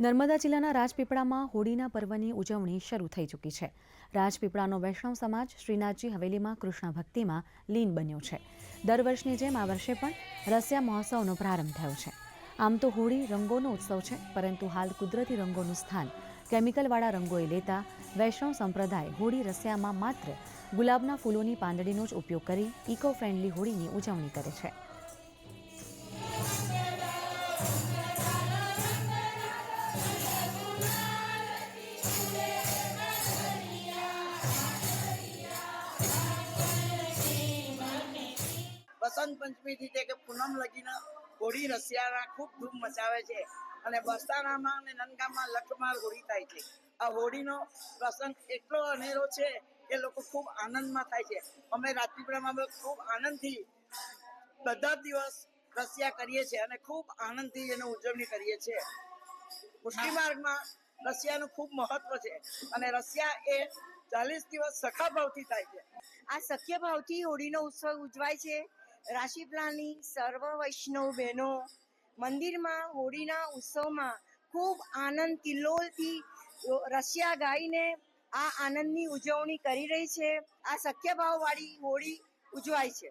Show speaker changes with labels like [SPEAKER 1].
[SPEAKER 1] નર્મદા જિલ્લાના રાજપીપળામાં હોળીના પર્વની ઉજવણી શરૂ થઈ ચૂકી છે। રાજપીપળાનો વૈષ્ણવ સમાજ શ્રીનાથજી હવેલીમાં કૃષ્ણ ભક્તિમાં લીન બન્યો છે। દર વર્ષની જેમ આ વર્ષે પણ રસિયા મહોત્સવનો પ્રારંભ થયો છે। આમ તો હોળી રંગોનો ઉત્સવ છે, પરંતુ હાલ કુદરતી રંગોનું સ્થાન કેમિકલવાળા રંગોએ લેતા વૈષ્ણવ સંપ્રદાય હોળી રસિયામાં માત્ર ગુલાબના ફૂલોની પાંદડીનો જ ઉપયોગ કરી ઇકો ફ્રેન્ડલી હોળીની ઉજવણી કરે છે।
[SPEAKER 2] बसंत पंचमी थी ते के पूनम लगीने होળી रसियाना खूब धूम मचावे छे અને બસ્તારામાં અને નનગામમાં લઠમાર હોળી થાય છે। આ હોળીનો પ્રસંગ એટલો અનેરો છે કે લોકો ખૂબ આનંદમાં થાય છે। અમે રાજપીપળામાં ખૂબ આનંદથી બધા દિવસ રસિયા કરીએ છીએ અને ખૂબ આનંદથી એનો ઉજવણી કરીએ છીએ। મુસ્લિમ માર્ગમાં રસિયાનું ખૂબ મહત્વ છે અને રસિયા એ 40 દિવસ સખા ભાવથી થાય છે।
[SPEAKER 3] આ સખ્ય ભાવથી હોળીનો ઉત્સવ ઉજવાય છે। રાશિપલાની સર્વ વૈષ્ણવ બહેનો મંદિરમાં હોળીના ઉત્સવમાં ખૂબ આનંદ કિલ્લોલથી રસિયા ગાઈને આ આનંદની ઉજવણી કરી રહી છે। આ સખ્ય ભાવવાળી હોળી ઉજવાય છે।